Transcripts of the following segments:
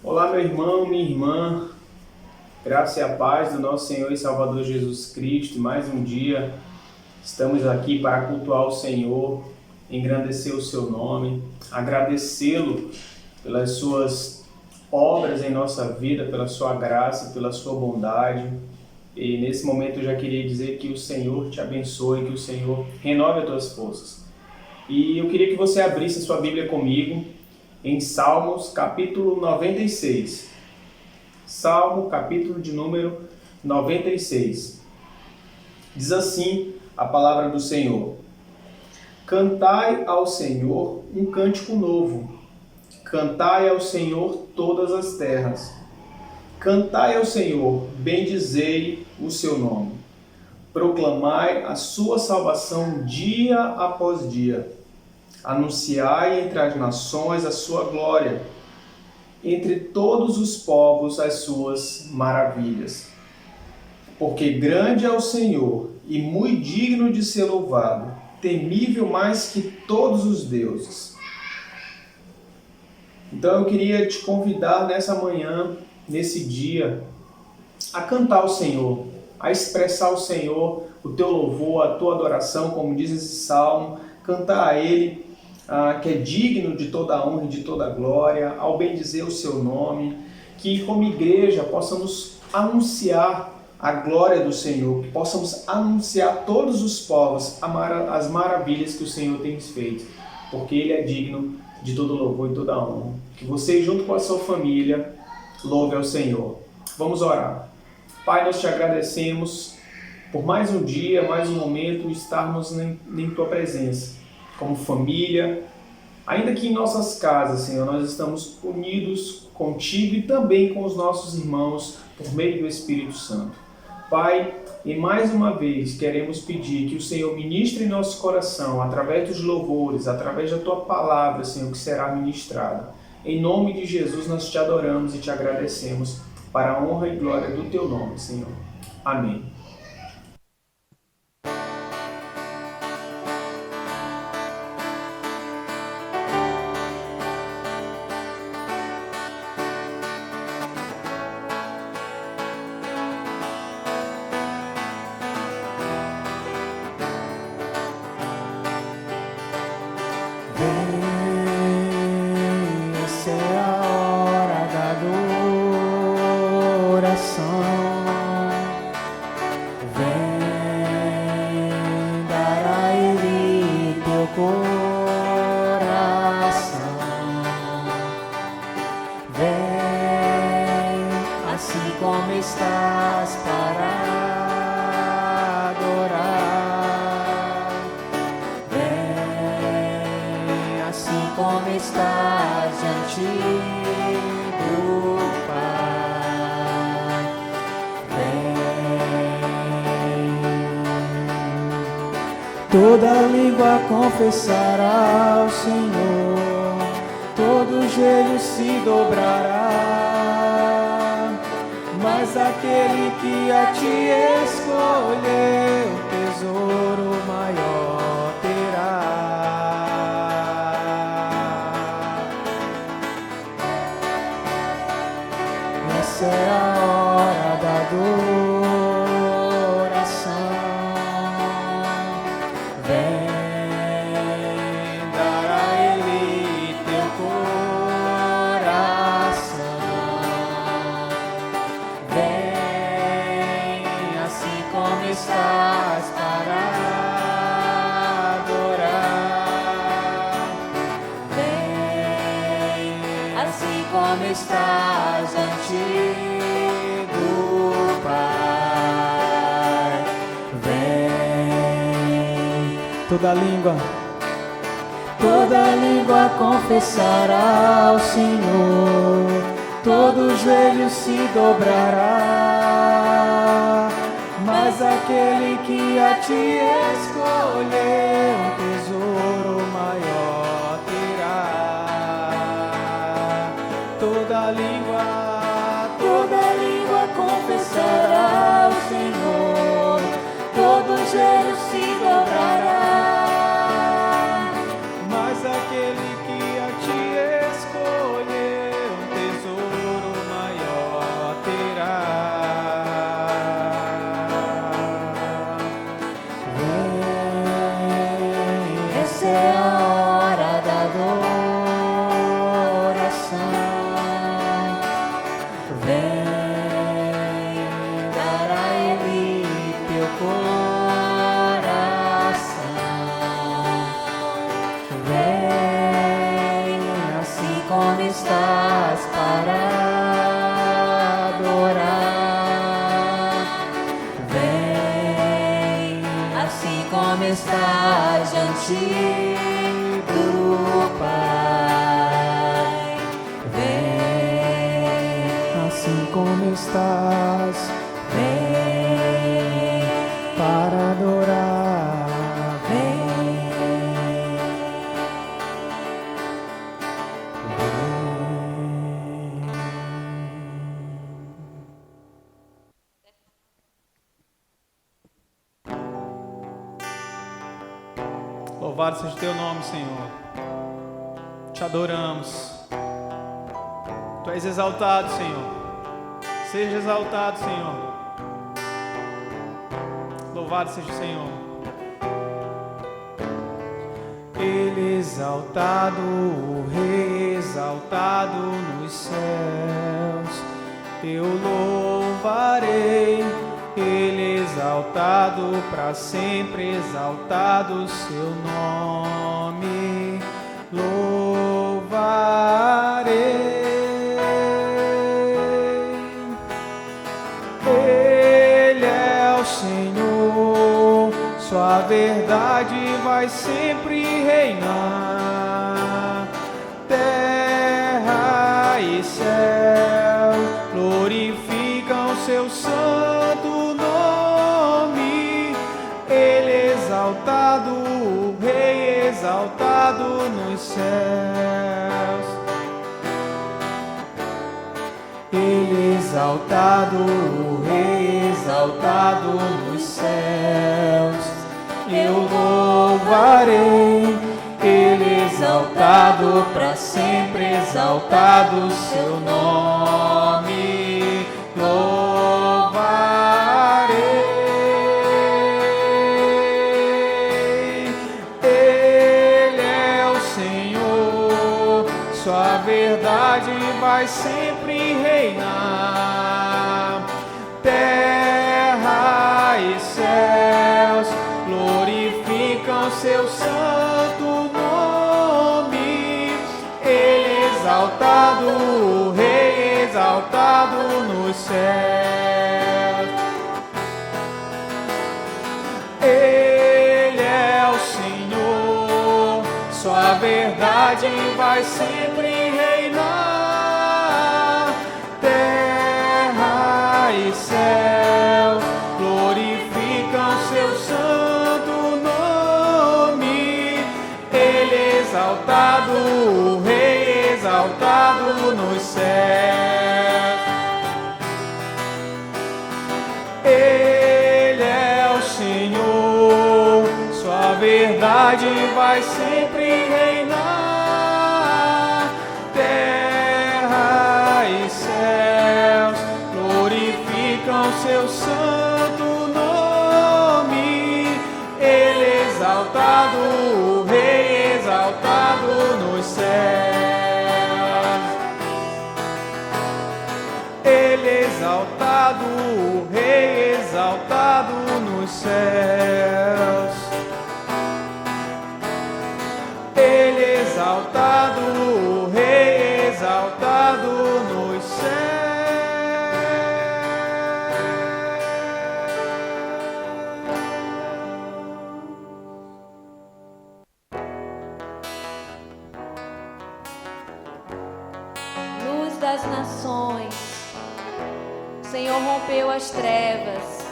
Olá, meu irmão, minha irmã, graça e a paz do nosso Senhor e Salvador Jesus Cristo. Mais um dia estamos aqui para cultuar o Senhor, engrandecer o seu nome, agradecê-lo pelas suas obras em nossa vida, pela sua graça, pela sua bondade. E nesse momento eu já queria dizer que o Senhor te abençoe, que o Senhor renove as tuas forças. E eu queria que você abrisse a sua Bíblia comigo em Salmos, capítulo 96. Salmo, capítulo de número 96. Diz assim a palavra do Senhor: Cantai ao Senhor um cântico novo. Cantai ao Senhor todas as terras. Cantai ao Senhor, bendizei o seu nome. Proclamai a sua salvação dia após dia. Anunciai entre as nações a sua glória, entre todos os povos as suas maravilhas. Porque grande é o Senhor e muito digno de ser louvado, temível mais que todos os deuses. Então eu queria te convidar nessa manhã, nesse dia, a cantar ao Senhor, a expressar ao Senhor o teu louvor, a tua adoração, como diz esse salmo, cantar a Ele, que é digno de toda a honra e de toda a glória, ao bendizer o seu nome, que como igreja possamos anunciar a glória do Senhor, que possamos anunciar a todos os povos as maravilhas que o Senhor tem feito, porque Ele é digno de todo louvor e toda a honra. Que você, junto com a sua família, louve ao Senhor. Vamos orar. Pai, nós te agradecemos por mais um dia, mais um momento, estarmos em Tua presença, como família, ainda que em nossas casas, Senhor, nós estamos unidos contigo e também com os nossos irmãos por meio do Espírito Santo. Pai, e mais uma vez queremos pedir que o Senhor ministre em nosso coração, através dos louvores, através da Tua palavra, Senhor, que será ministrada. Em nome de Jesus nós te adoramos e te agradecemos para a honra e glória do Teu nome, Senhor. Amém. Essa é a hora da adoração. Vem dar a Ele teu coração. Vem assim como estás para adorar. Como estás diante do Pai, vem. Toda língua confessará ao Senhor, todo joelho se dobrará, mas aquele que a ti escolheu, tesouro maior terá. Essa é a hora da adoração. Vem dar a Ele teu coração. Vem assim como estás para adorar. Vem assim como estás diante do Pai. Vem. Toda língua confessará ao Senhor, todo joelho se dobrará, mas aquele que a ti escolheu, tesouro maior terá. Toda língua confessará ao Senhor, todo joelho se dobrará, mas aquele que a ti escolheu, tesouro Vem dar a Ele teu coração. Vem assim como estás para adorar. Vem assim como estás diante do Pai. Vem assim como estás, vem para adorar. Louvado seja o teu nome, Senhor. Te adoramos. Tu és exaltado, Senhor. Seja exaltado, Senhor. Louvado seja o Senhor. Ele exaltado, o Rei exaltado nos céus, eu louvarei. Ele exaltado para sempre, exaltado seu nome, louvarei. Ele é o Senhor, sua verdade vai sempre reinar. Terra e céu glorificam seu santo nome. Ele exaltado, o Rei exaltado nos céus. Ele exaltado, o Rei exaltado nos céus, eu louvarei. Ele exaltado para sempre, exaltado seu nome, louvarei. Ele é o Senhor, sua verdade vai sempre reinar. Terra e céus glorificam seu santo nome. Ele exaltado, o Rei exaltado nos céus. Ele é o Senhor, sua verdade vai sempre reinar. Terra e céu glorificam seu santo nome. Ele exaltado, o Rei exaltado nos céus. Ele é o Senhor, sua verdade vai sempre reinar. Terra e céus glorificam seu santo nome. Ele exaltado, o Rei exaltado nos céus. Ele exaltado, o Rei exaltado nos céus. Ele exaltado, o Rei exaltado nos céus. Luz das nações, o Senhor rompeu as trevas,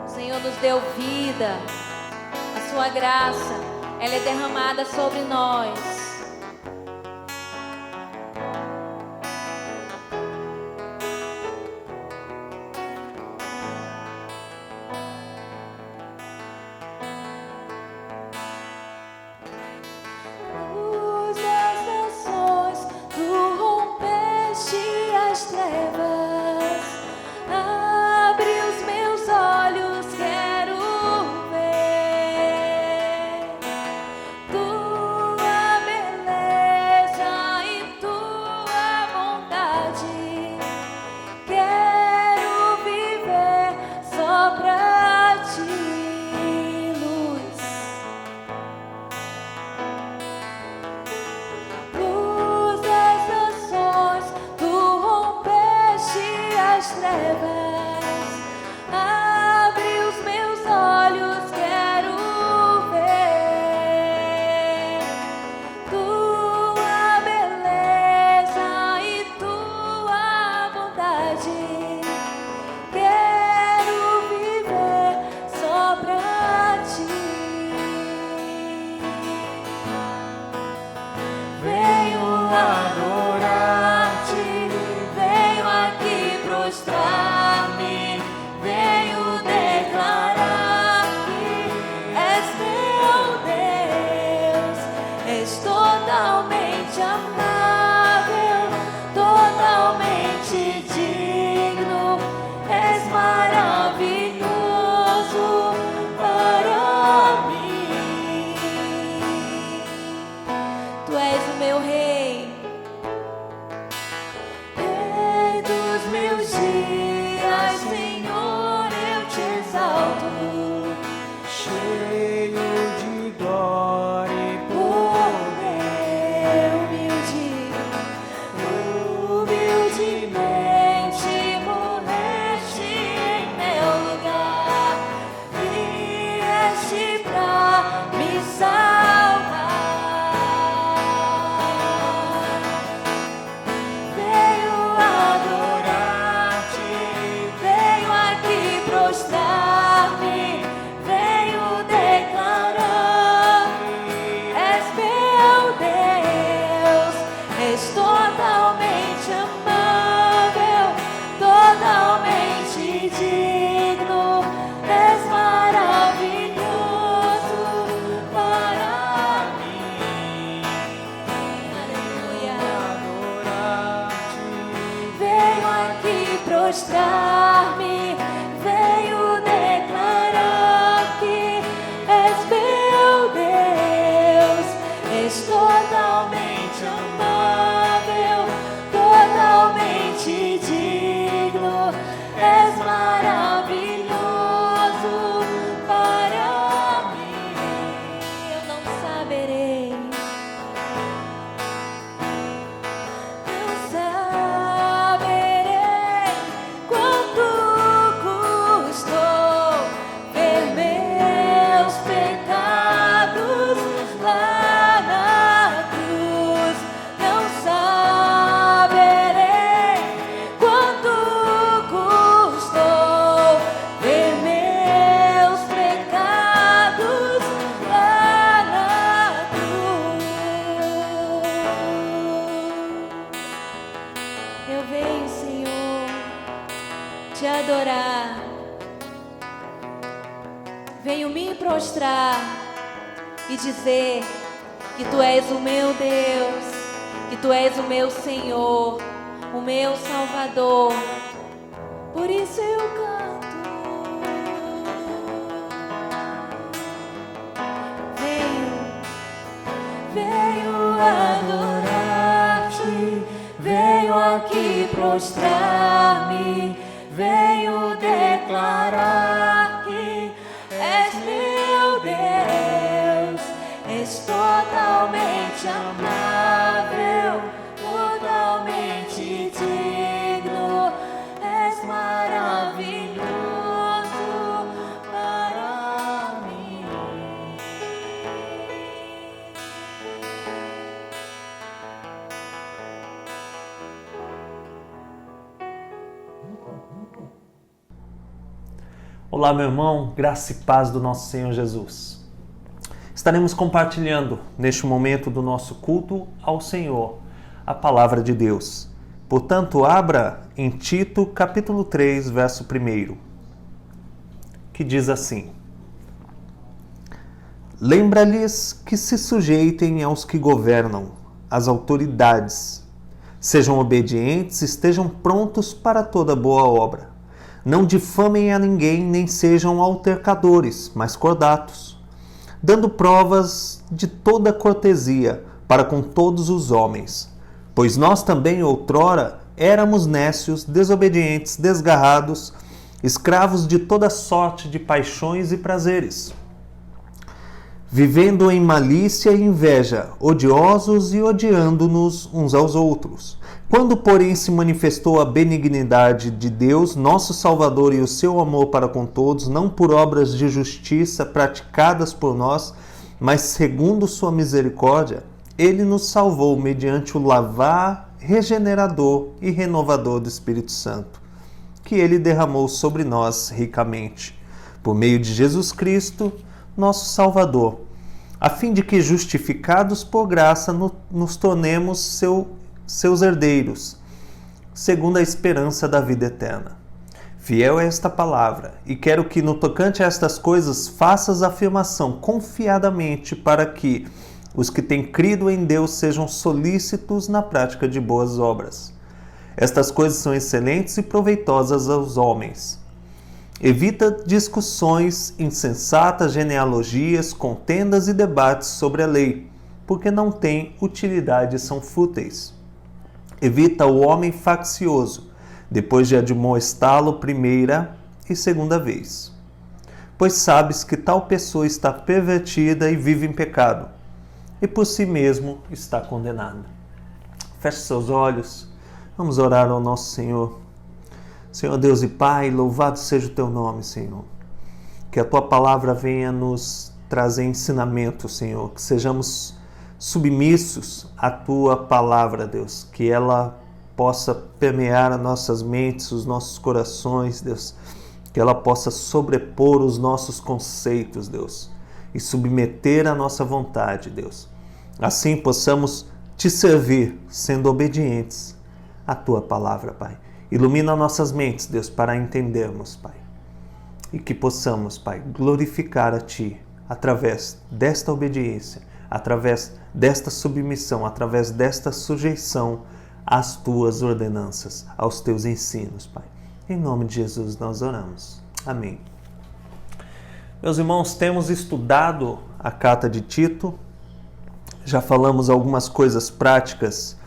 o Senhor nos deu vida, a sua graça, ela é derramada sobre nós. Luz das nações, tu rompeste as trevas. Abre os meus olhos, quero ver tua beleza e tua bondade. prostrar-me, venho declarar que és meu Deus, és totalmente amável, totalmente digno, és maravilhoso para mim. Tu és o meu rei, Rei dos meus dias, Senhor, eu te exalto, cheio de glória e poder, humildemente morreste em meu lugar, vieste pra me salvar. Veio adorar-te, veio aqui prostrar-me, veio declarar que és meu Deus, és totalmente amável, totalmente digno, és maravilhoso para mim. Aleluia. adorar-te. Veio aqui prostrar-me, veio declarar que és meu Deus, és totalmente amável, totalmente digno, és maravilhoso para mim. Eu não saberei, não saberei quanto custou ver meus pecados lá na cruz. Não saberei quanto custou ver meus pecados lá na cruz. Eu venho, Senhor, te adorar. Venho me prostrar e dizer que Tu és o meu Deus, que Tu és o meu Senhor, o meu Salvador. Por isso eu canto. Venho adorar-te, venho aqui prostrar-me, venho declarar que és meu Deus, és totalmente amável, totalmente digno, és maravilhoso para mim. Olá, meu irmão, graça e paz do nosso Senhor Jesus. Estaremos compartilhando neste momento do nosso culto ao Senhor a palavra de Deus. Portanto, abra em Tito, capítulo 3, verso 1, que diz assim: Lembra-lhes que se sujeitem aos que governam, às autoridades. Sejam obedientes, estejam prontos para toda boa obra. Não difamem a ninguém, nem sejam altercadores, mas cordatos, dando provas de toda cortesia para com todos os homens. Pois nós também outrora éramos nécios, desobedientes, desgarrados, escravos de toda sorte de paixões e prazeres, vivendo em malícia e inveja, odiosos e odiando-nos uns aos outros. Quando, porém, se manifestou a benignidade de Deus, nosso Salvador, e o seu amor para com todos, não por obras de justiça praticadas por nós, mas segundo sua misericórdia, ele nos salvou mediante o lavar regenerador e renovador do Espírito Santo, que ele derramou sobre nós ricamente, por meio de Jesus Cristo, nosso Salvador, a fim de que, justificados por graça, nos tornemos seus herdeiros, segundo a esperança da vida eterna. Fiel é esta palavra, e quero que, no tocante a estas coisas, faças afirmação confiadamente, para que os que têm crido em Deus sejam solícitos na prática de boas obras. Estas coisas são excelentes e proveitosas aos homens. Evita discussões insensatas, genealogias, contendas e debates sobre a lei, porque não têm utilidade e são fúteis. Evita o homem faccioso, depois de admoestá-lo primeira e segunda vez. Pois sabes que tal pessoa está pervertida e vive em pecado, e por si mesmo está condenada. Feche seus olhos, vamos orar ao nosso Senhor. Senhor Deus e Pai, louvado seja o Teu nome, Senhor. Que a Tua palavra venha nos trazer ensinamento, Senhor, que sejamos submissos à Tua palavra, Deus, que ela possa permear as nossas mentes, os nossos corações, Deus, que ela possa sobrepor os nossos conceitos, Deus, e submeter a nossa vontade, Deus. Assim possamos Te servir, sendo obedientes à Tua palavra, Pai. Ilumina nossas mentes, Deus, para entendermos, Pai, e que possamos, Pai, glorificar a Ti através desta obediência, através desta submissão, através desta sujeição às Tuas ordenanças, aos Teus ensinos, Pai. Em nome de Jesus nós oramos. Amém. Meus irmãos, temos estudado a carta de Tito, já falamos algumas coisas práticas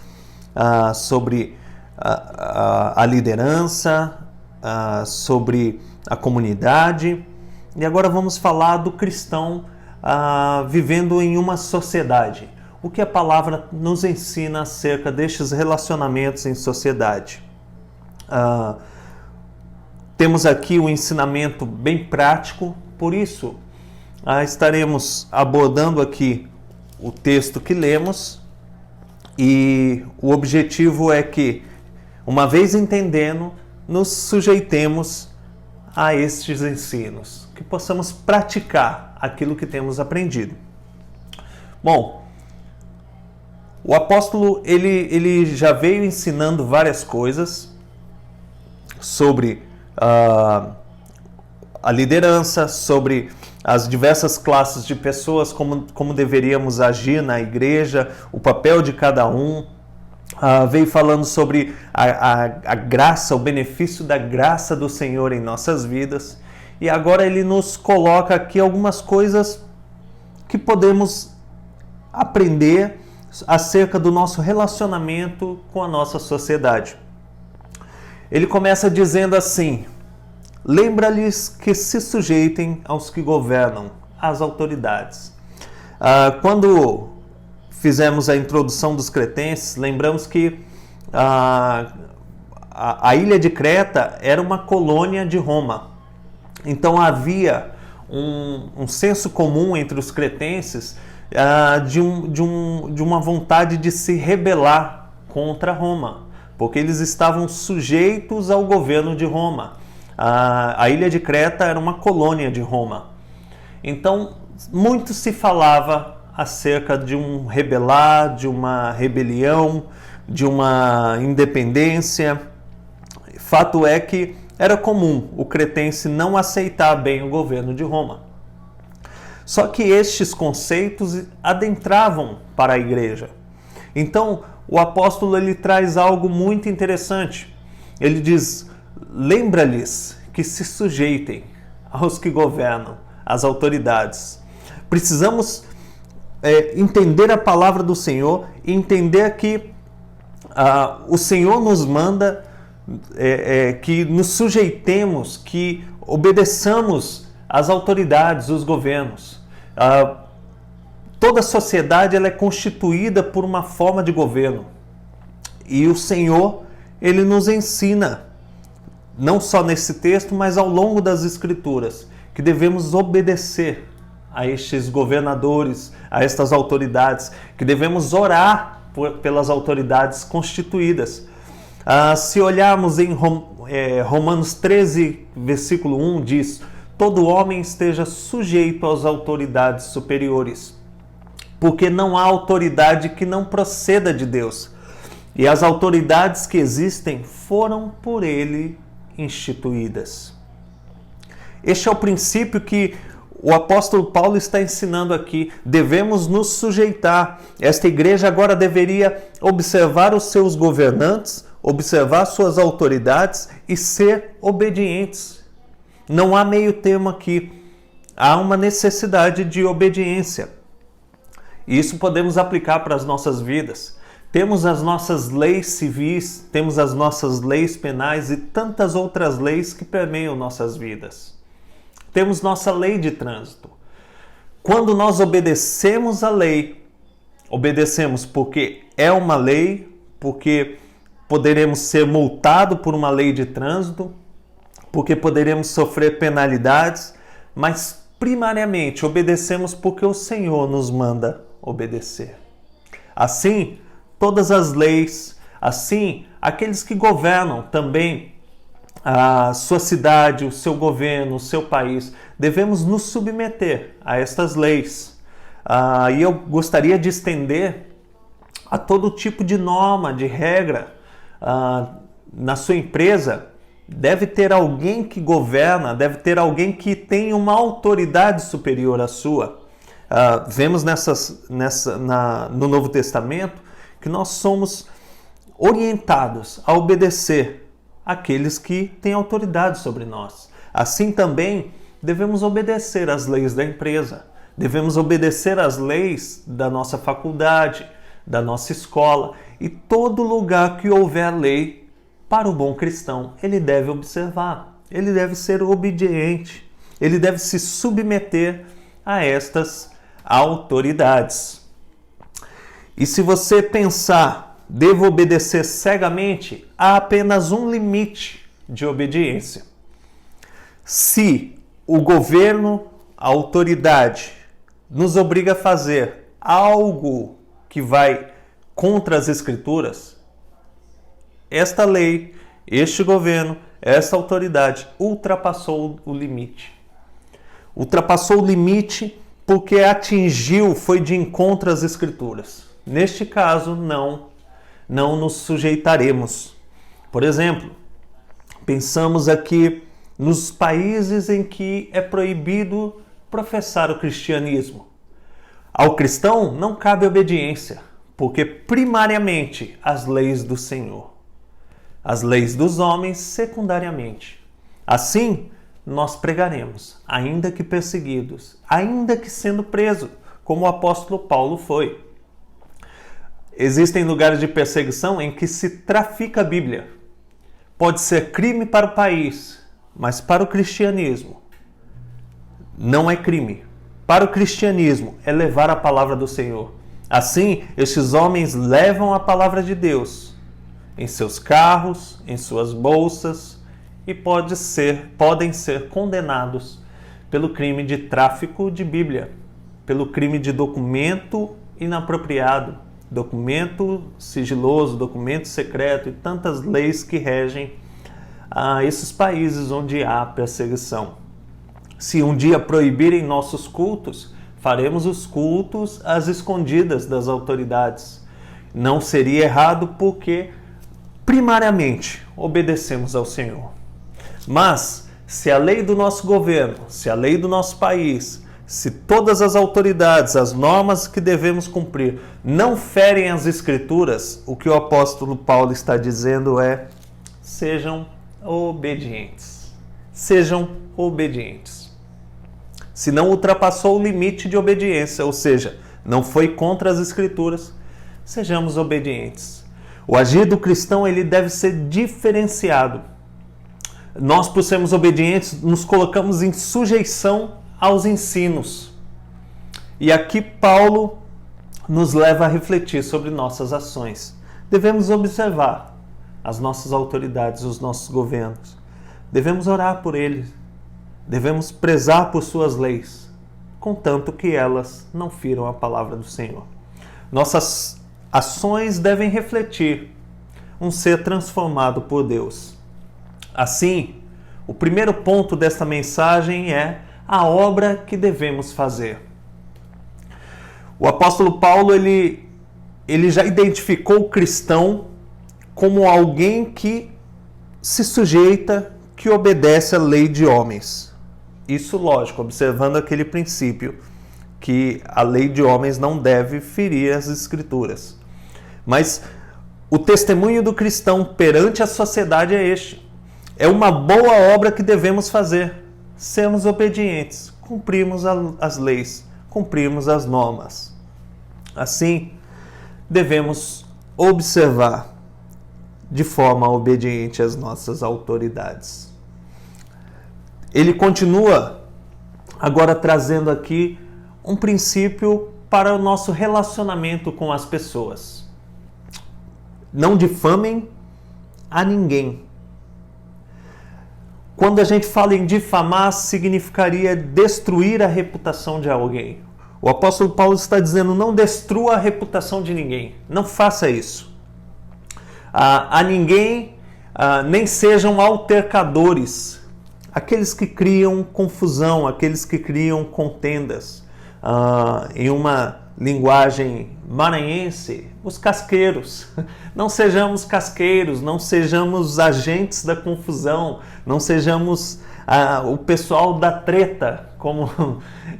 sobre a liderança, sobre a comunidade, e agora vamos falar do cristão vivendo em uma sociedade. O que a palavra nos ensina acerca destes relacionamentos em sociedade? Temos aqui um ensinamento bem prático, por isso estaremos abordando aqui o texto que lemos, e o objetivo é que, uma vez entendendo, nos sujeitemos a estes ensinos, que possamos praticar aquilo que temos aprendido. Bom, o apóstolo ele já veio ensinando várias coisas sobre a liderança, sobre as diversas classes de pessoas, como deveríamos agir na igreja, o papel de cada um. Veio falando sobre a graça, o benefício da graça do Senhor em nossas vidas. E agora ele nos coloca aqui algumas coisas que podemos aprender acerca do nosso relacionamento com a nossa sociedade. Ele começa dizendo assim: lembra-lhes que se sujeitem aos que governam, às autoridades. Quando fizemos a introdução dos cretenses, lembramos que a ilha de Creta era uma colônia de Roma. Então havia um senso comum entre os cretenses de uma vontade de se rebelar contra Roma, porque eles estavam sujeitos ao governo de Roma. A ilha de Creta era uma colônia de Roma. Então, muito se falava acerca de um rebelar, de uma rebelião, de uma independência. Fato é que era comum o cretense não aceitar bem o governo de Roma. Só que estes conceitos adentravam para a igreja. Então, o apóstolo ele traz algo muito interessante. Ele diz: lembra-lhes que se sujeitem aos que governam, às autoridades. Precisamos entender a palavra do Senhor e entender que o Senhor nos manda que nos sujeitemos, que obedeçamos às autoridades, os governos. Toda a sociedade ela é constituída por uma forma de governo. E o Senhor, ele nos ensina, não só nesse texto, mas ao longo das Escrituras, que devemos obedecer a estes governadores, a estas autoridades, que devemos orar pelas autoridades constituídas. Se olharmos em Romanos 13, versículo 1, diz: todo homem esteja sujeito às autoridades superiores, porque não há autoridade que não proceda de Deus. e as autoridades que existem foram por ele instituídas. Este é o princípio que o apóstolo Paulo está ensinando aqui. Devemos nos sujeitar. Esta igreja agora deveria observar os seus governantes, observar suas autoridades e ser obedientes. Não há meio termo aqui. Há uma necessidade de obediência. E isso podemos aplicar para as nossas vidas. Temos as nossas leis civis, temos as nossas leis penais e tantas outras leis que permeiam nossas vidas. Temos nossa lei de trânsito. Quando nós obedecemos a lei, obedecemos porque é uma lei, porque poderemos ser multados por uma lei de trânsito, porque poderemos sofrer penalidades, mas primariamente obedecemos porque o Senhor nos manda obedecer. Assim, todas as leis, assim, aqueles que governam também a sua cidade, o seu governo, o seu país, devemos nos submeter a estas leis. E eu gostaria de estender a todo tipo de norma, de regra. Na sua empresa, deve ter alguém que governa, deve ter alguém que tem uma autoridade superior à sua. Vemos no Novo Testamento que nós somos orientados a obedecer aqueles que têm autoridade sobre nós. Assim também devemos obedecer às leis da empresa, devemos obedecer às leis da nossa faculdade, da nossa escola, e todo lugar que houver lei, para o bom cristão, ele deve observar, ele deve ser obediente, ele deve se submeter a estas autoridades. E se você pensar, devo obedecer cegamente, há apenas um limite de obediência. Se o governo, a autoridade, nos obriga a fazer algo que vai contra as Escrituras, esta lei, este governo, esta autoridade ultrapassou o limite. Ultrapassou o limite porque atingiu, foi de encontro às Escrituras. Neste caso, não nos sujeitaremos. Por exemplo, pensamos aqui nos países em que é proibido professar o cristianismo. Ao cristão não cabe obediência, porque primariamente as leis do Senhor, as leis dos homens secundariamente. Assim, nós pregaremos, ainda que perseguidos, ainda que sendo presos, como o apóstolo Paulo foi. Existem lugares de perseguição em que se trafica a Bíblia. Pode ser crime para o país, mas para o cristianismo não é crime. Para o cristianismo é levar a palavra do Senhor. Assim, estes homens levam a palavra de Deus em seus carros, em suas bolsas, e podem ser condenados pelo crime de tráfico de Bíblia, pelo crime de documento inapropriado, documento sigiloso, documento secreto e tantas leis que regem esses países onde há perseguição. Se um dia proibirem nossos cultos, faremos os cultos às escondidas das autoridades. Não seria errado porque, primariamente, obedecemos ao Senhor. Mas, se a lei do nosso governo, se a lei do nosso país, se todas as autoridades, as normas que devemos cumprir, não ferem as Escrituras, o que o apóstolo Paulo está dizendo é: sejam obedientes. Sejam obedientes. Se não ultrapassou o limite de obediência, ou seja, não foi contra as Escrituras, sejamos obedientes. O agir do cristão ele deve ser diferenciado. Nós, por sermos obedientes, nos colocamos em sujeição aos ensinos. E aqui Paulo nos leva a refletir sobre nossas ações. Devemos observar as nossas autoridades, os nossos governos. Devemos orar por eles. Devemos prezar por suas leis, contanto que elas não firam a palavra do Senhor. Nossas ações devem refletir um ser transformado por Deus. Assim, o primeiro ponto desta mensagem é a obra que devemos fazer. O apóstolo Paulo ele já identificou o cristão como alguém que se sujeita, que obedece à lei de homens. Isso, lógico, observando aquele princípio que a lei de homens não deve ferir as Escrituras. Mas o testemunho do cristão perante a sociedade é este. É uma boa obra que devemos fazer. Sermos obedientes, cumprirmos as leis, cumprirmos as normas. Assim, devemos observar de forma obediente as nossas autoridades. Ele continua agora trazendo aqui um princípio para o nosso relacionamento com as pessoas. Não difamem a ninguém. Quando a gente fala em difamar, significaria destruir a reputação de alguém. O apóstolo Paulo está dizendo, não destrua a reputação de ninguém. Não faça isso. A ninguém, nem sejam altercadores. Aqueles que criam confusão, aqueles que criam contendas. Em uma linguagem maranhense, os casqueiros. Não sejamos casqueiros, não sejamos agentes da confusão, não sejamos o pessoal da treta, como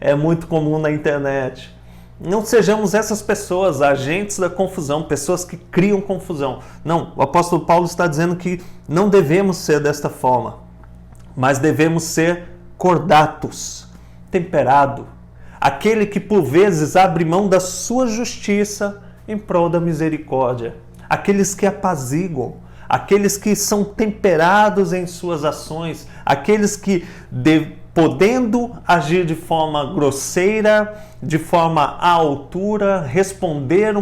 é muito comum na internet. Não sejamos essas pessoas, agentes da confusão, pessoas que criam confusão. Não, o apóstolo Paulo está dizendo que não devemos ser desta forma, mas devemos ser cordatos, temperado, aquele que por vezes abre mão da sua justiça em prol da misericórdia, aqueles que apaziguam, aqueles que são temperados em suas ações, aqueles que, podendo agir de forma grosseira, de forma à altura, responder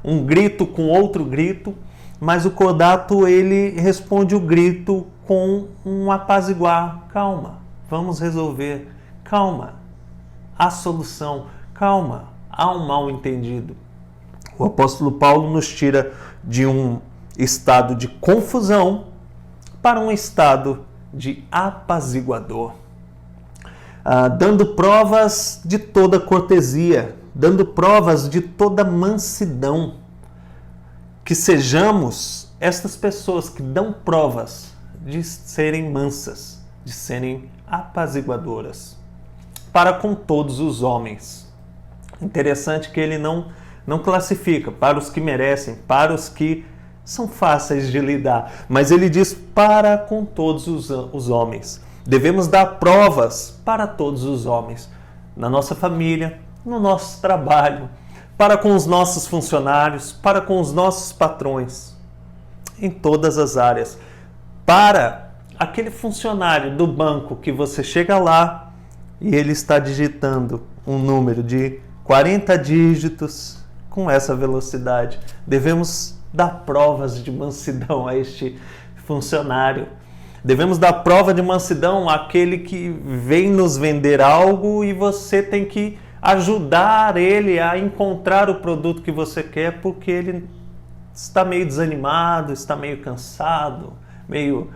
um grito com outro grito, mas o cordato, ele responde o grito com um apaziguar. Calma, vamos resolver. Calma, há solução. Calma, há um mal entendido. O apóstolo Paulo nos tira de um estado de confusão para um estado de apaziguador, dando provas de toda cortesia, dando provas de toda mansidão. Que sejamos estas pessoas que dão provas de serem mansas, de serem apaziguadoras, para com todos os homens. Interessante que ele não classifica para os que merecem, para os que são fáceis de lidar, mas ele diz para com todos os homens. Devemos dar provas para todos os homens, na nossa família, no nosso trabalho, para com os nossos funcionários, para com os nossos patrões, em todas as áreas. Para aquele funcionário do banco que você chega lá e ele está digitando um número de 40 dígitos com essa velocidade, devemos dar provas de mansidão a este funcionário. Devemos dar prova de mansidão àquele que vem nos vender algo e você tem que ajudar ele a encontrar o produto que você quer, porque ele está meio desanimado, está meio cansado, meio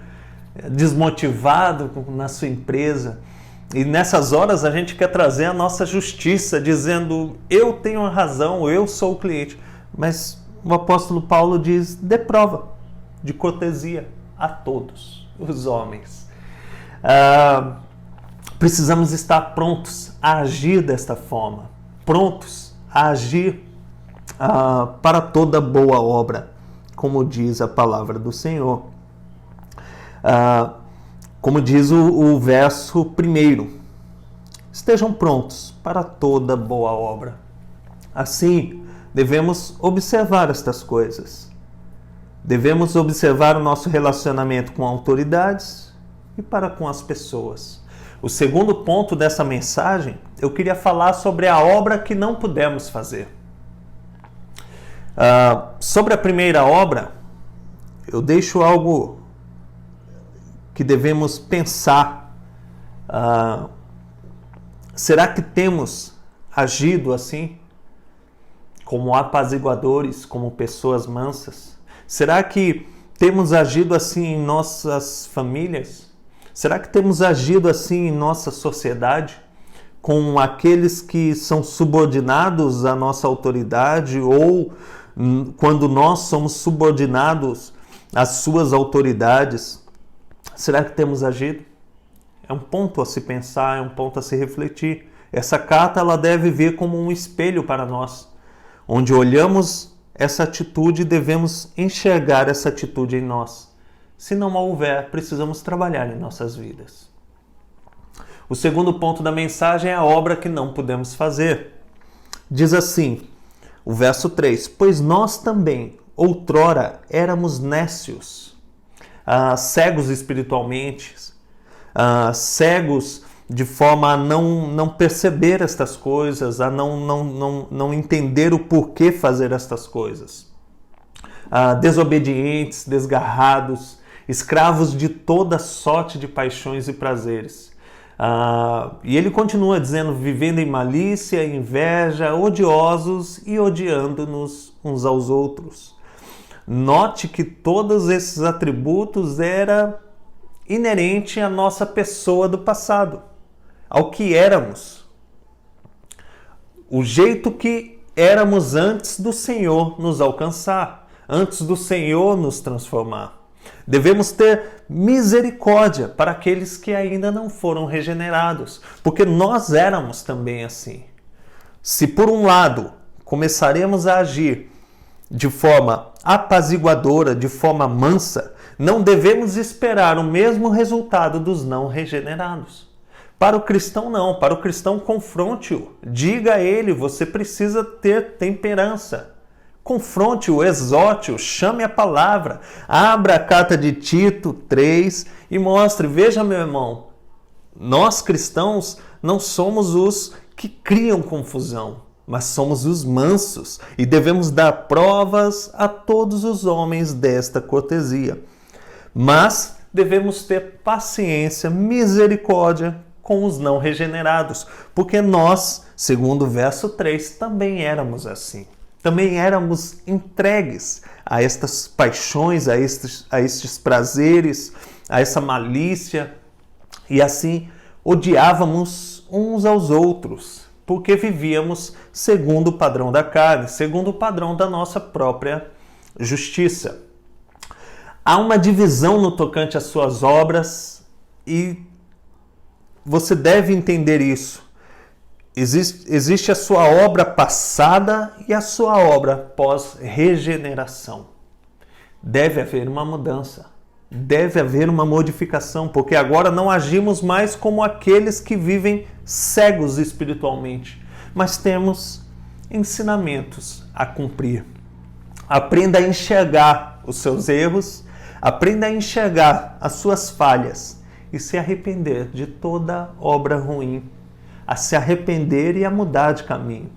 desmotivado na sua empresa. E nessas horas a gente quer trazer a nossa justiça, dizendo, eu tenho a razão, eu sou o cliente. Mas o apóstolo Paulo diz, dê prova de cortesia a todos os homens. Precisamos estar prontos a agir desta forma, prontos a agir para toda boa obra, como diz a palavra do Senhor. Como diz o verso 1, estejam prontos para toda boa obra. Assim, devemos observar estas coisas. Devemos observar o nosso relacionamento com autoridades e para com as pessoas. O segundo ponto dessa mensagem, eu queria falar sobre a obra que não pudemos fazer. Sobre a primeira obra, eu deixo algo que devemos pensar. Será que temos agido assim? Como apaziguadores, como pessoas mansas? Será que temos agido assim em nossas famílias? Será que temos agido assim em nossa sociedade? Com aqueles que são subordinados à nossa autoridade ou quando nós somos subordinados as suas autoridades, será que temos agido? É um ponto a se pensar, é um ponto a se refletir. Essa carta ela deve vir como um espelho para nós, onde olhamos essa atitude e devemos enxergar essa atitude em nós. Se não houver, precisamos trabalhar em nossas vidas. O segundo ponto da mensagem é a obra que não podemos fazer. Diz assim, o verso 3, pois nós também, outrora, éramos nécios, cegos espiritualmente, cegos de forma a não perceber estas coisas, a não entender o porquê fazer estas coisas. Desobedientes, desgarrados, escravos de toda sorte de paixões e prazeres. E ele continua dizendo, vivendo em malícia, inveja, odiosos e odiando-nos uns aos outros. Note que todos esses atributos eram inerentes à nossa pessoa do passado, ao que éramos. O jeito que éramos antes do Senhor nos alcançar, antes do Senhor nos transformar. Devemos ter misericórdia para aqueles que ainda não foram regenerados, porque nós éramos também assim. Se por um lado começaremos a agir de forma apaziguadora, de forma mansa, não devemos esperar o mesmo resultado dos não regenerados. Para o cristão não, para o cristão confronte-o, diga a ele, você precisa ter temperança. Confronte-o, exorte-o, chame a palavra, abra a carta de Tito 3 e mostre, veja meu irmão, nós cristãos não somos os que criam confusão, mas somos os mansos e devemos dar provas a todos os homens desta cortesia. Mas devemos ter paciência, misericórdia com os não regenerados, porque nós, segundo o verso 3, também éramos assim. Também éramos entregues a estas paixões, a estes prazeres, a essa malícia, e assim odiávamos uns aos outros, porque vivíamos segundo o padrão da carne, segundo o padrão da nossa própria justiça. Há uma divisão no tocante às suas obras e você deve entender isso. Existe a sua obra passada e a sua obra pós-regeneração. Deve haver uma mudança, deve haver uma modificação, porque agora não agimos mais como aqueles que vivem cegos espiritualmente, mas temos ensinamentos a cumprir. Aprenda a enxergar os seus erros, aprenda a enxergar as suas falhas e se arrepender de toda obra ruim, a se arrepender e a mudar de caminho,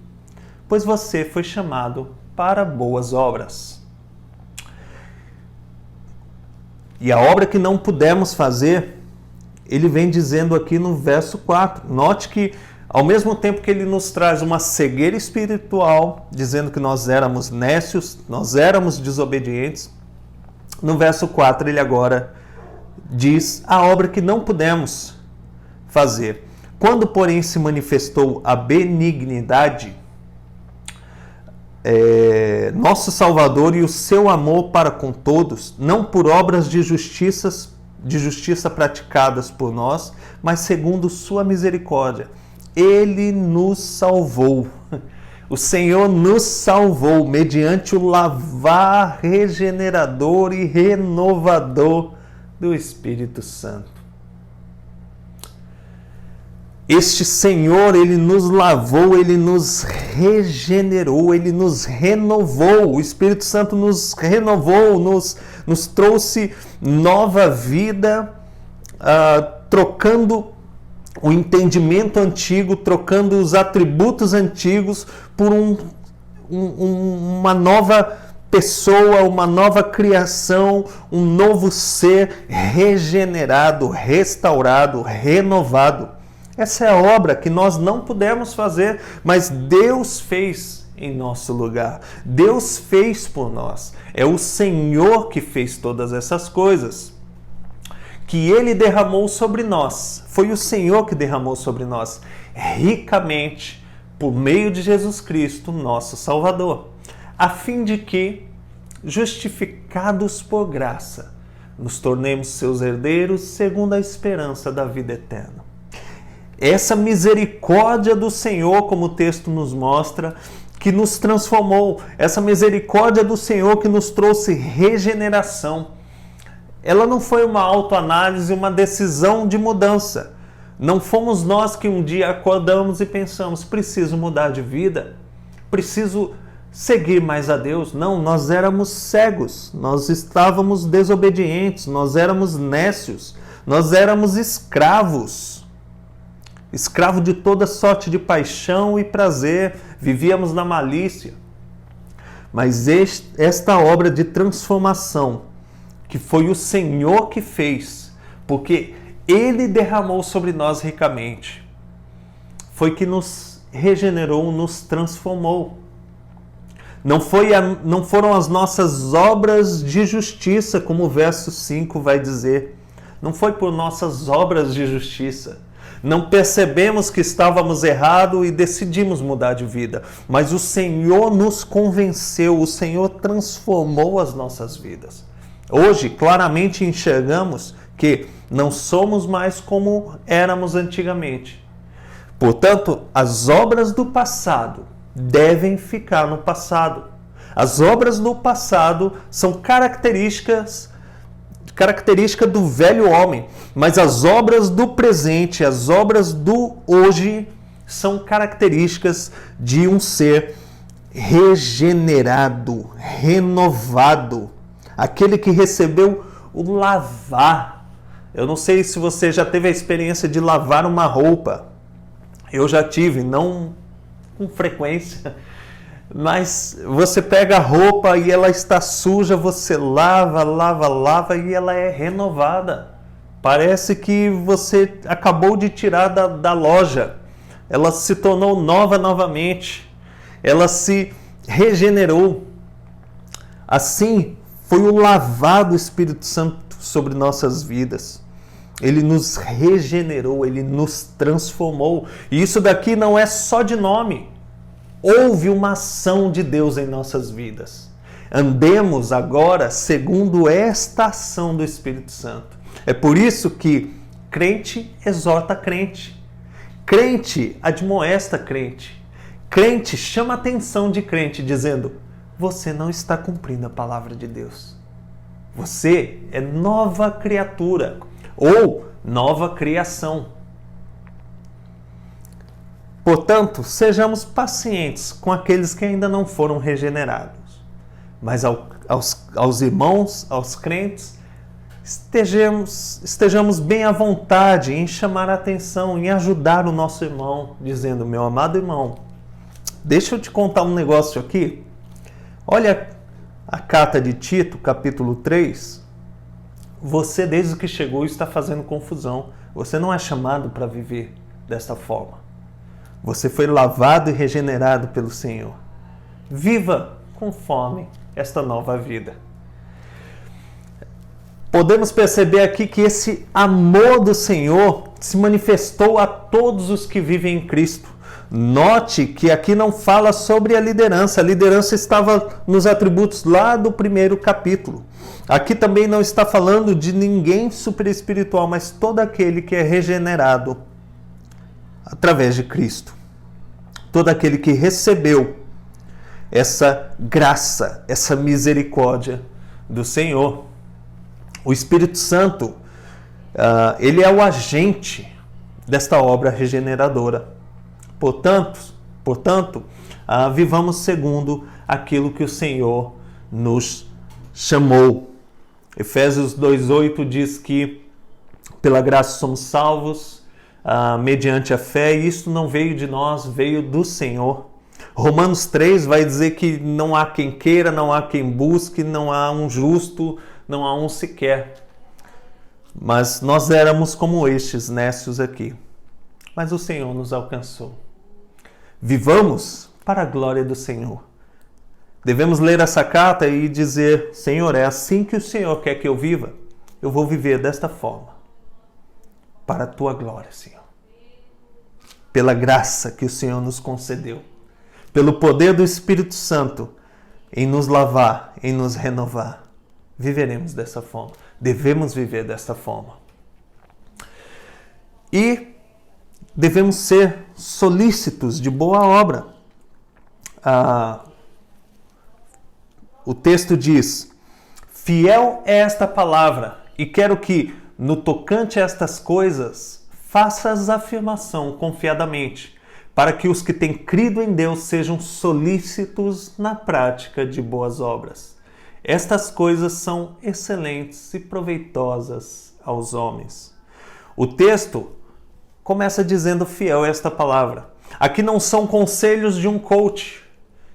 pois você foi chamado para boas obras. E a obra que não pudemos fazer, ele vem dizendo aqui no verso 4. Note que, ao mesmo tempo que ele nos traz uma cegueira espiritual, dizendo que nós éramos nécios, nós éramos desobedientes, no verso 4 ele agora diz a obra que não pudemos fazer. Quando, porém, se manifestou a benignidade, nosso Salvador e o seu amor para com todos, não por obras de justiça praticadas por nós, mas segundo sua misericórdia, ele nos salvou. O Senhor nos salvou mediante o lavar regenerador e renovador do Espírito Santo. Este Senhor, ele nos lavou, ele nos regenerou, ele nos renovou. O Espírito Santo nos renovou, nos trouxe nova vida, trocando o entendimento antigo, trocando os atributos antigos por uma nova pessoa, uma nova criação, um novo ser regenerado, restaurado, renovado. Essa é a obra que nós não pudemos fazer, mas Deus fez em nosso lugar. Deus fez por nós. É o Senhor que fez todas essas coisas, que Ele derramou sobre nós. Foi o Senhor que derramou sobre nós, ricamente, por meio de Jesus Cristo, nosso Salvador, a fim de que justificados por graça, nos tornemos seus herdeiros segundo a esperança da vida eterna. Essa misericórdia do Senhor, como o texto nos mostra, que nos transformou, essa misericórdia do Senhor que nos trouxe regeneração, ela não foi uma autoanálise, uma decisão de mudança. Não fomos nós que um dia acordamos e pensamos, preciso mudar de vida, preciso seguir mais a Deus. Não, nós éramos cegos, nós estávamos desobedientes, nós éramos nécios, nós éramos escravos de toda sorte de paixão e prazer, vivíamos na malícia. Mas esta obra de transformação, que foi o Senhor que fez, porque Ele derramou sobre nós ricamente, foi que nos regenerou, nos transformou. Não foram as nossas obras de justiça, como o verso 5 vai dizer. Não foi por nossas obras de justiça. Não percebemos que estávamos errados e decidimos mudar de vida. Mas o Senhor nos convenceu, o Senhor transformou as nossas vidas. Hoje, claramente enxergamos que não somos mais como éramos antigamente. Portanto, as obras do passado devem ficar no passado. As obras do passado são característica do velho homem, mas as obras do presente, as obras do hoje, são características de um ser regenerado, renovado, aquele que recebeu o lavar. Eu não sei se você já teve a experiência de lavar uma roupa. Eu já tive, não com frequência, mas você pega a roupa e ela está suja, você lava e ela é renovada. Parece que você acabou de tirar da loja. Ela se tornou nova novamente. Ela se regenerou. Assim foi o lavar do Espírito Santo sobre nossas vidas. Ele nos regenerou, Ele nos transformou. E isso daqui não é só de nome. Houve uma ação de Deus em nossas vidas. Andemos agora segundo esta ação do Espírito Santo. É por isso que crente exorta crente. Crente admoesta crente. Crente chama a atenção de crente, dizendo: você não está cumprindo a palavra de Deus. Você é nova criatura ou nova criação. Portanto, sejamos pacientes com aqueles que ainda não foram regenerados. Mas aos irmãos, aos crentes, estejamos bem à vontade em chamar a atenção, em ajudar o nosso irmão, dizendo: meu amado irmão, deixa eu te contar um negócio aqui. Olha a carta de Tito, capítulo 3. Você, desde que chegou, está fazendo confusão. Você não é chamado para viver desta forma. Você foi lavado e regenerado pelo Senhor. Viva conforme esta nova vida. Podemos perceber aqui que esse amor do Senhor se manifestou a todos os que vivem em Cristo. Note que aqui não fala sobre a liderança. A liderança estava nos atributos lá do primeiro capítulo. Aqui também não está falando de ninguém super espiritual, mas todo aquele que é regenerado através de Cristo. Todo aquele que recebeu essa graça, essa misericórdia do Senhor. O Espírito Santo, ele é o agente desta obra regeneradora. Portanto, vivamos segundo aquilo que o Senhor nos chamou. Efésios 2:8 diz que pela graça somos salvos mediante a fé, e isto não veio de nós, veio do Senhor. Romanos 3 vai dizer que não há quem queira, não há quem busque, não há um justo, não há um sequer. Mas nós éramos como estes nécios aqui. Mas o Senhor nos alcançou. Vivamos para a glória do Senhor. Devemos ler essa carta e dizer: Senhor, é assim que o Senhor quer que eu viva? Eu vou viver desta forma. Para a tua glória, Senhor. Pela graça que o Senhor nos concedeu. Pelo poder do Espírito Santo em nos lavar, em nos renovar. Viveremos dessa forma. Devemos viver desta forma. E devemos ser solícitos de boa obra. O texto diz: fiel é esta palavra, e quero que, no tocante a estas coisas, faças afirmação confiadamente, para que os que têm crido em Deus sejam solícitos na prática de boas obras. Estas coisas são excelentes e proveitosas aos homens. O texto começa dizendo fiel é esta palavra. Aqui não são conselhos de um coach.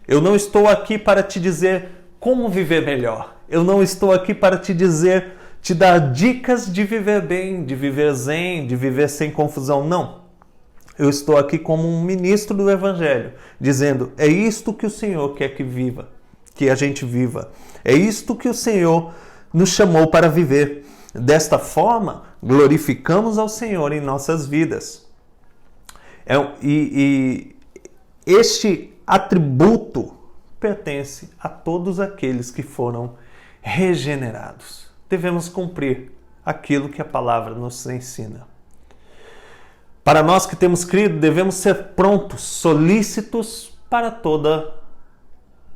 Eu não estou aqui para te dizer como viver melhor. Eu não estou aqui para te dar dicas de viver bem, de viver zen, de viver sem confusão. Não. Eu estou aqui como um ministro do Evangelho, dizendo, é isto que o Senhor quer que a gente viva. É isto que o Senhor nos chamou para viver. Desta forma, glorificamos ao Senhor em nossas vidas. Este atributo pertence a todos aqueles que foram regenerados. Devemos cumprir aquilo que a palavra nos ensina. Para nós que temos crido, devemos ser prontos, solícitos para toda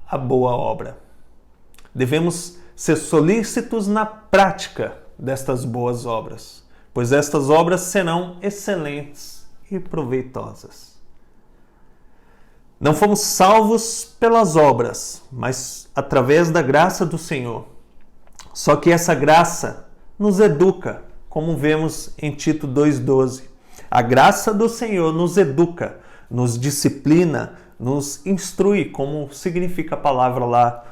a boa obra. Devemos ser solícitos na prática destas boas obras, pois estas obras serão excelentes e proveitosas. Não fomos salvos pelas obras, mas através da graça do Senhor. Só que essa graça nos educa, como vemos em Tito 2,12. A graça do Senhor nos educa, nos disciplina, nos instrui, como significa a palavra lá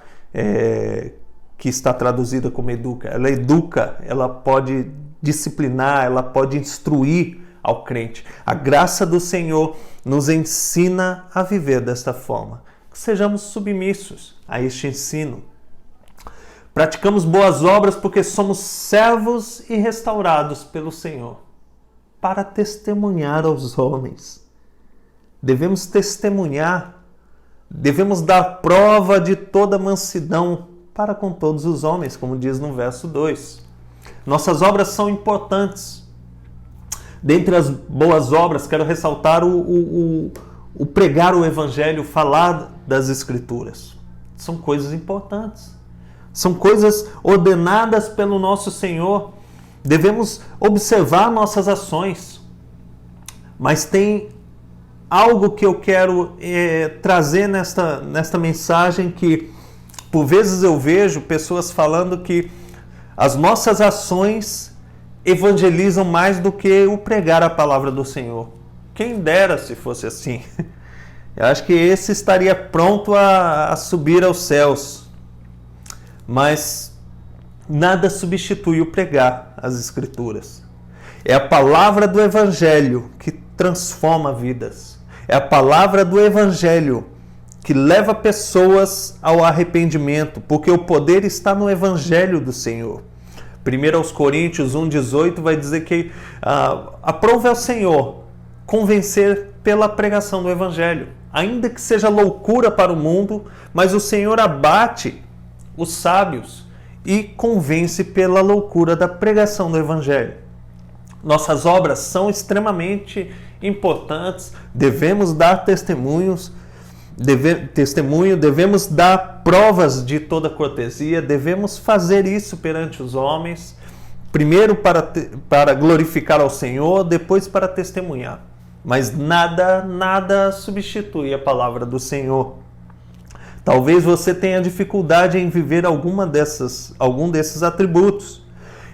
que está traduzida como educa. Ela educa, ela pode disciplinar, ela pode instruir ao crente. A graça do Senhor nos ensina a viver desta forma. Que sejamos submissos a este ensino. Praticamos boas obras porque somos servos e restaurados pelo Senhor, para testemunhar aos homens. Devemos testemunhar, devemos dar prova de toda mansidão para com todos os homens, como diz no verso 2. Nossas obras são importantes. Dentre as boas obras, quero ressaltar o pregar o Evangelho, falar das Escrituras. São coisas importantes. São coisas ordenadas pelo nosso Senhor. Devemos observar nossas ações. Mas tem algo que eu quero trazer nesta mensagem, que por vezes eu vejo pessoas falando que as nossas ações evangelizam mais do que o pregar a palavra do Senhor. Quem dera se fosse assim. Eu acho que esse estaria pronto a subir aos céus. Mas nada substitui o pregar as Escrituras. É a palavra do Evangelho que transforma vidas. É a palavra do Evangelho que leva pessoas ao arrependimento, porque o poder está no Evangelho do Senhor. 1 Coríntios 1,18 vai dizer que aprove ao Senhor convencer pela pregação do Evangelho. Ainda que seja loucura para o mundo, mas o Senhor abate os sábios e convence pela loucura da pregação do Evangelho. Nossas obras são extremamente importantes, devemos dar testemunho, devemos dar provas de toda cortesia, devemos fazer isso perante os homens, primeiro para glorificar ao Senhor, depois para testemunhar. Mas nada substitui a palavra do Senhor. Talvez você tenha dificuldade em viver algum desses atributos.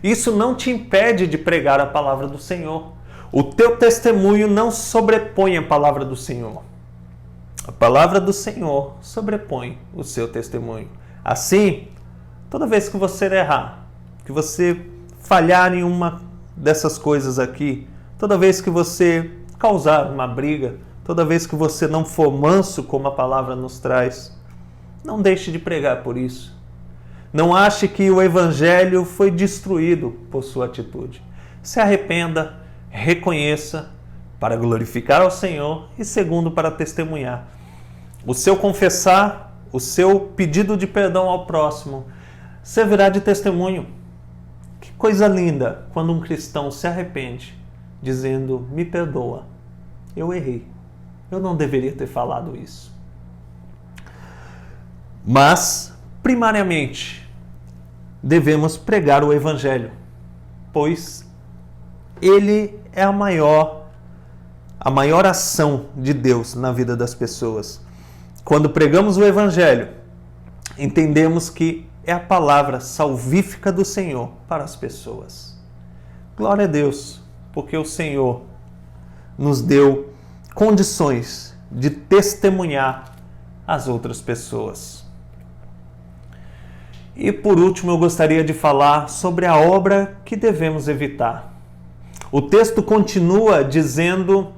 Isso não te impede de pregar a palavra do Senhor. O teu testemunho não sobrepõe a palavra do Senhor. A palavra do Senhor sobrepõe o seu testemunho. Assim, toda vez que você errar, que você falhar em uma dessas coisas aqui, toda vez que você causar uma briga, toda vez que você não for manso como a palavra nos traz, não deixe de pregar por isso. Não ache que o Evangelho foi destruído por sua atitude. Se arrependa, reconheça, para glorificar ao Senhor e segundo, para testemunhar. O seu confessar o seu pedido de perdão ao próximo servirá de testemunho. Que coisa linda quando um cristão se arrepende, dizendo: me perdoa, eu errei, eu não deveria ter falado isso. Mas, primariamente, devemos pregar o Evangelho, pois ele é a maior ação de Deus na vida das pessoas. Quando pregamos o Evangelho, entendemos que é a palavra salvífica do Senhor para as pessoas. Glória a Deus, porque o Senhor nos deu condições de testemunhar às outras pessoas. E por último, eu gostaria de falar sobre a obra que devemos evitar. O texto continua dizendo: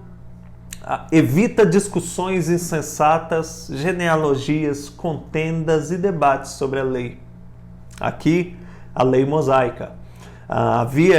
evita discussões insensatas, genealogias, contendas e debates sobre a lei. Aqui, a lei mosaica. Havia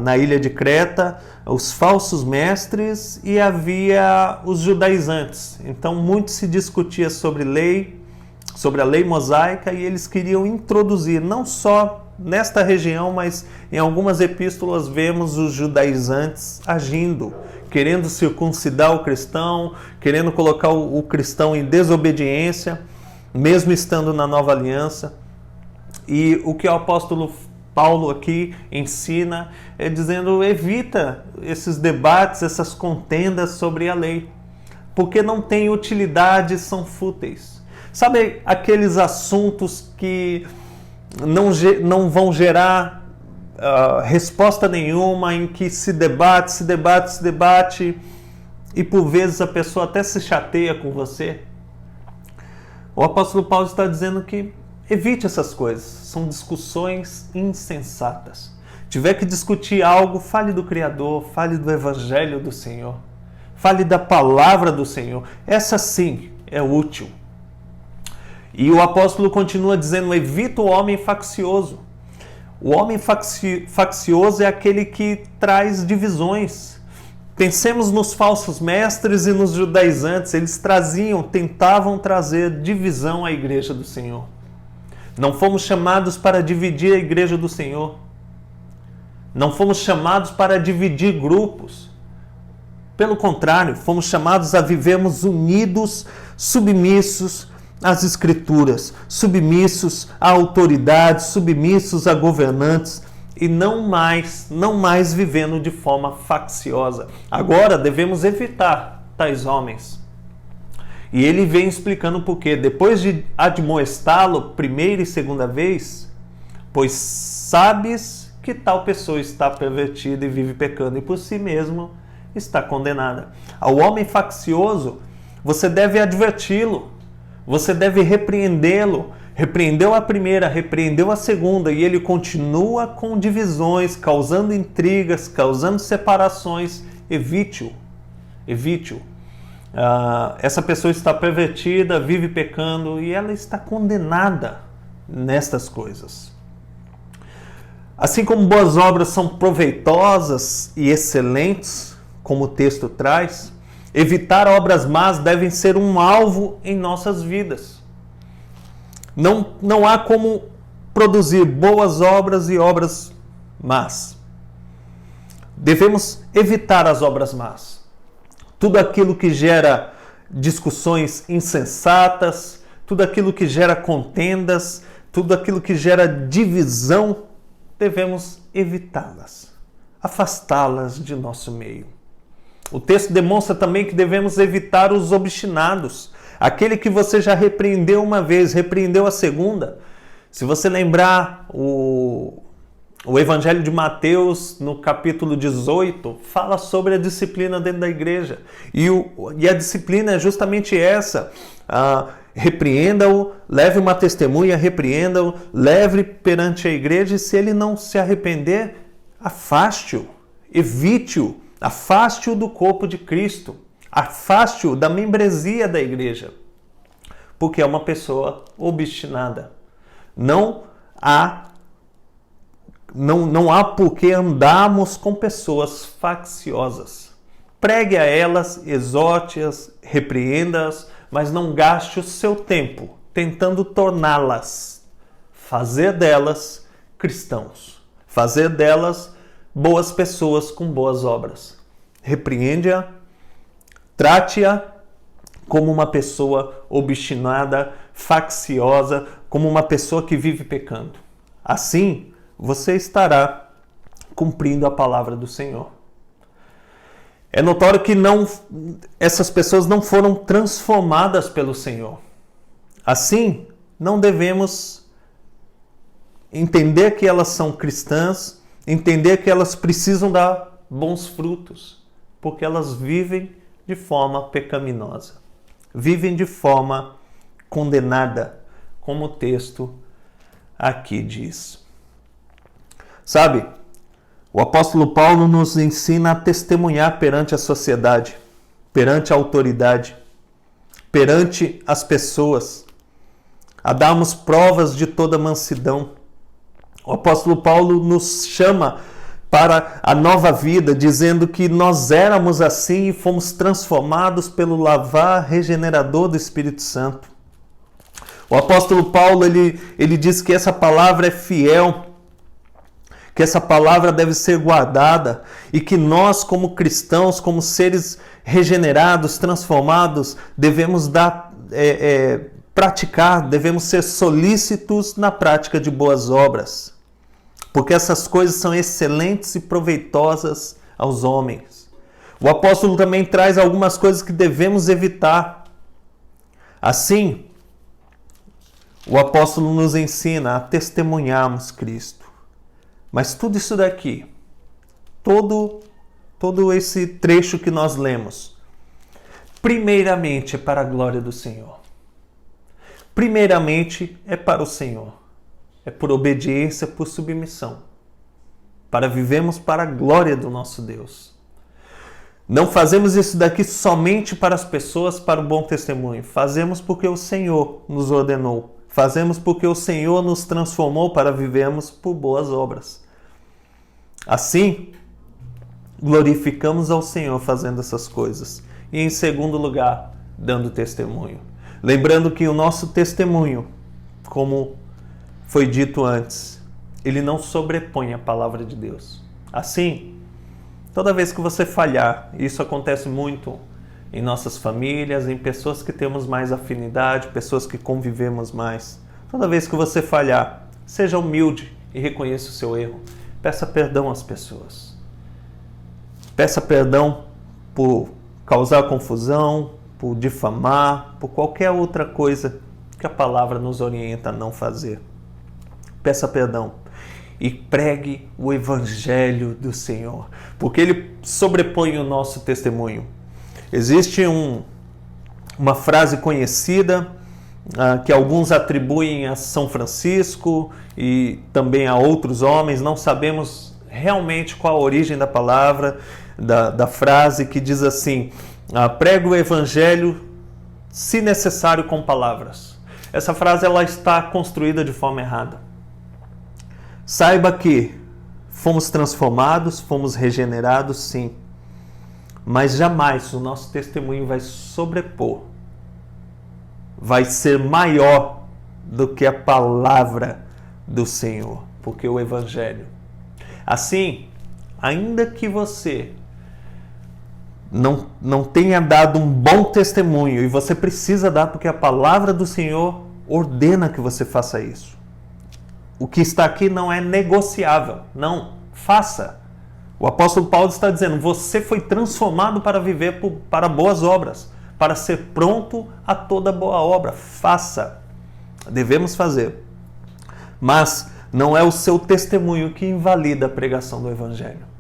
na ilha de Creta os falsos mestres e havia os judaizantes. Então, muito se discutia sobre a lei mosaica, e eles queriam introduzir, não só nesta região, mas em algumas epístolas vemos os judaizantes agindo, querendo circuncidar o cristão, querendo colocar o cristão em desobediência, mesmo estando na nova aliança. E o que o apóstolo Paulo aqui ensina é dizendo: evita esses debates, essas contendas sobre a lei, porque não tem utilidade, são fúteis. Sabe aqueles assuntos que não vão gerar resposta nenhuma, em que se debate, e por vezes a pessoa até se chateia com você? O apóstolo Paulo está dizendo que evite essas coisas, são discussões insensatas. Tiver que discutir algo, fale do Criador, fale do Evangelho do Senhor, fale da palavra do Senhor. Essa sim é útil. E o apóstolo continua dizendo: evita o homem faccioso. O homem faccioso é aquele que traz divisões. Pensemos nos falsos mestres e nos judaizantes. Eles tentavam trazer divisão à igreja do Senhor. Não fomos chamados para dividir a igreja do Senhor. Não fomos chamados para dividir grupos. Pelo contrário, fomos chamados a vivermos unidos, submissos às Escrituras, submissos à autoridade, submissos a governantes, e não mais vivendo de forma facciosa. Agora devemos evitar tais homens. E ele vem explicando por quê. Depois de admoestá-lo primeira e segunda vez: pois sabes que tal pessoa está pervertida e vive pecando, e por si mesmo está condenada. Ao homem faccioso, você deve adverti-lo, você deve repreendê-lo. Repreendeu a primeira, repreendeu a segunda, e ele continua com divisões, causando intrigas, causando separações. Evite-o. Evite-o. Essa pessoa está pervertida, vive pecando, e ela está condenada nestas coisas. Assim como boas obras são proveitosas e excelentes, como o texto traz, evitar obras más devem ser um alvo em nossas vidas. Não há como produzir boas obras e obras más. Devemos evitar as obras más. Tudo aquilo que gera discussões insensatas, tudo aquilo que gera contendas, tudo aquilo que gera divisão, devemos evitá-las, afastá-las de nosso meio. O texto demonstra também que devemos evitar os obstinados, aquele que você já repreendeu uma vez, repreendeu a segunda. Se você lembrar o Evangelho de Mateus, no capítulo 18, fala sobre a disciplina dentro da igreja. E a disciplina é justamente essa. Repreenda-o, leve uma testemunha, repreenda-o, leve perante a igreja, e se ele não se arrepender, afaste-o, evite-o, afaste-o do corpo de Cristo, afaste-o da membresia da igreja, porque é uma pessoa obstinada. Não há por que andarmos com pessoas facciosas. Pregue a elas, exorte-as, repreenda-as, mas não gaste o seu tempo tentando torná-las, fazer delas cristãos, fazer delas boas pessoas com boas obras. Repreende-a, trate-a como uma pessoa obstinada, facciosa, como uma pessoa que vive pecando. Assim, você estará cumprindo a palavra do Senhor. É notório que essas pessoas não foram transformadas pelo Senhor. Assim, não devemos entender que elas são cristãs, entender que elas precisam dar bons frutos, porque elas vivem de forma pecaminosa, vivem de forma condenada, como o texto aqui diz. Sabe, o apóstolo Paulo nos ensina a testemunhar perante a sociedade, perante a autoridade, perante as pessoas, a darmos provas de toda mansidão. O apóstolo Paulo nos chama para a nova vida, dizendo que nós éramos assim e fomos transformados pelo lavar regenerador do Espírito Santo. O apóstolo Paulo, ele diz que essa palavra é fiel, que essa palavra deve ser guardada e que nós, como cristãos, como seres regenerados, transformados, devemos praticar, devemos ser solícitos na prática de boas obras, porque essas coisas são excelentes e proveitosas aos homens. O apóstolo também traz algumas coisas que devemos evitar. Assim, o apóstolo nos ensina a testemunharmos Cristo. Mas tudo isso daqui, todo esse trecho que nós lemos, primeiramente é para a glória do Senhor. Primeiramente é para o Senhor. É por obediência, por submissão. Para vivermos para a glória do nosso Deus. Não fazemos isso daqui somente para as pessoas, para o bom testemunho. Fazemos porque o Senhor nos ordenou. Fazemos porque o Senhor nos transformou para vivermos por boas obras. Assim, glorificamos ao Senhor fazendo essas coisas. E em segundo lugar, dando testemunho. Lembrando que o nosso testemunho, como foi dito antes, ele não sobrepõe a palavra de Deus. Assim, toda vez que você falhar, isso acontece muito em nossas famílias, em pessoas que temos mais afinidade, pessoas que convivemos mais. Toda vez que você falhar, seja humilde e reconheça o seu erro. Peça perdão às pessoas. Peça perdão por causar confusão, por difamar, por qualquer outra coisa que a palavra nos orienta a não fazer. Peça perdão e pregue o Evangelho do Senhor, porque ele sobrepõe o nosso testemunho. Existe uma frase conhecida que alguns atribuem a São Francisco e também a outros homens, não sabemos realmente qual a origem da palavra, da frase, que diz assim: prega o Evangelho, se necessário, com palavras. Essa frase ela está construída de forma errada. Saiba que fomos transformados, fomos regenerados, sim, mas jamais o nosso testemunho vai sobrepor, vai ser maior do que a palavra do Senhor, porque o Evangelho. Assim, ainda que você não tenha dado um bom testemunho, e você precisa dar porque a palavra do Senhor ordena que você faça isso. O que está aqui não é negociável. Não, faça. O apóstolo Paulo está dizendo, você foi transformado para viver para boas obras, para ser pronto a toda boa obra. Faça. Devemos fazer. Mas não é o seu testemunho que invalida a pregação do Evangelho.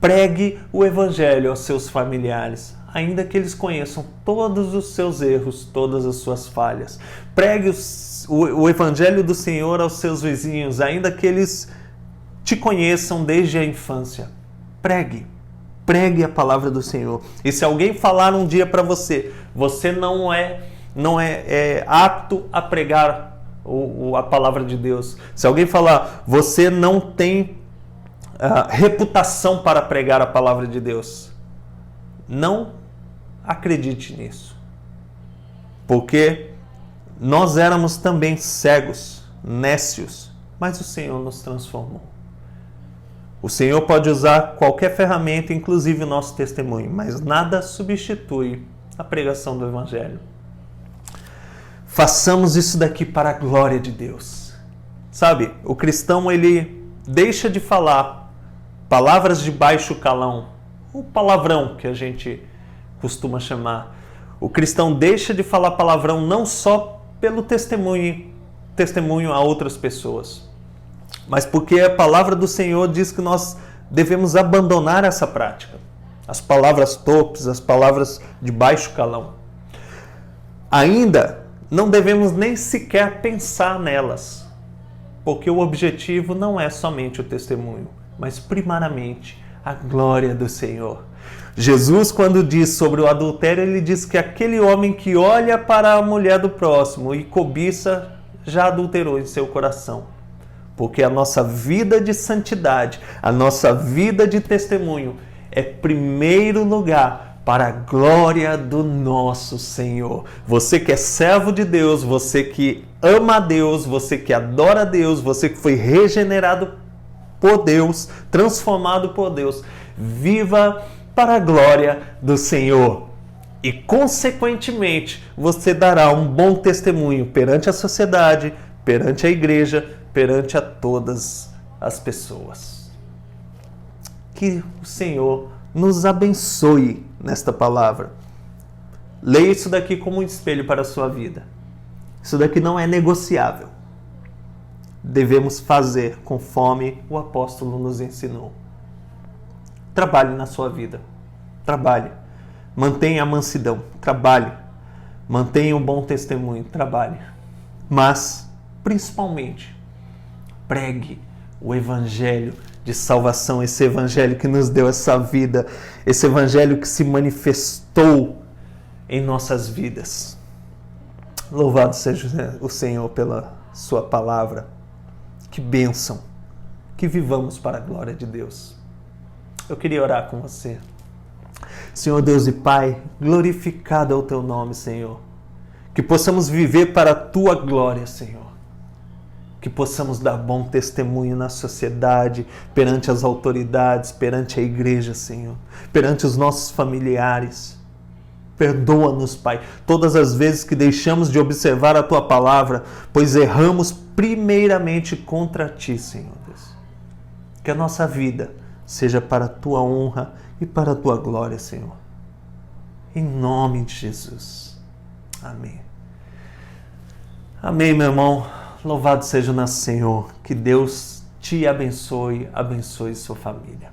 Pregue o Evangelho aos seus familiares, ainda que eles conheçam todos os seus erros, todas as suas falhas. Pregue o Evangelho do Senhor aos seus vizinhos, ainda que eles te conheçam desde a infância. Pregue a palavra do Senhor. E se alguém falar um dia para você, você não é apto a pregar a palavra de Deus. Se alguém falar, você não tem reputação para pregar a palavra de Deus, não acredite nisso. porque nós éramos também cegos, nécios, mas o Senhor nos transformou. O Senhor pode usar qualquer ferramenta, inclusive o nosso testemunho, mas nada substitui a pregação do Evangelho. Façamos isso daqui para a glória de Deus. Sabe, o cristão, ele deixa de falar palavras de baixo calão, o palavrão que a gente costuma chamar. O cristão deixa de falar palavrão não só pelo testemunho a outras pessoas, mas porque a palavra do Senhor diz que nós devemos abandonar essa prática. As palavras torpes, as palavras de baixo calão. Ainda não devemos nem sequer pensar nelas, porque o objetivo não é somente o testemunho, mas primariamente a glória do Senhor. Jesus, quando diz sobre o adultério, ele diz que aquele homem que olha para a mulher do próximo e cobiça, já adulterou em seu coração. Porque a nossa vida de santidade, a nossa vida de testemunho é primeiro lugar para a glória do nosso Senhor. Você que é servo de Deus, você que ama a Deus, você que adora a Deus, você que foi regenerado por Deus, transformado por Deus, viva para a glória do Senhor. E, consequentemente, você dará um bom testemunho perante a sociedade, perante a igreja, perante a todas as pessoas. Que o Senhor nos abençoe nesta palavra. Leia isso daqui como um espelho para a sua vida. Isso daqui não é negociável. Devemos fazer conforme o apóstolo nos ensinou. Trabalhe na sua vida. Trabalhe. Mantenha a mansidão. Trabalhe. Mantenha um bom testemunho. Trabalhe. Mas, principalmente, pregue o evangelho de salvação, esse evangelho que nos deu essa vida, esse evangelho que se manifestou em nossas vidas. Louvado seja o Senhor pela sua palavra. Que bênção, que vivamos para a glória de Deus. Eu queria orar com você. Senhor Deus e Pai, glorificado é o Teu nome, Senhor. Que possamos viver para a Tua glória, Senhor. Que possamos dar bom testemunho na sociedade, perante as autoridades, perante a igreja, Senhor. Perante os nossos familiares. Perdoa-nos, Pai, todas as vezes que deixamos de observar a Tua palavra, pois erramos primeiramente contra Ti, Senhor Deus. Que a nossa vida seja para a Tua honra e para a Tua glória, Senhor. Em nome de Jesus. Amém. Amém, meu irmão. Louvado seja o nosso Senhor. Que Deus te abençoe, abençoe sua família.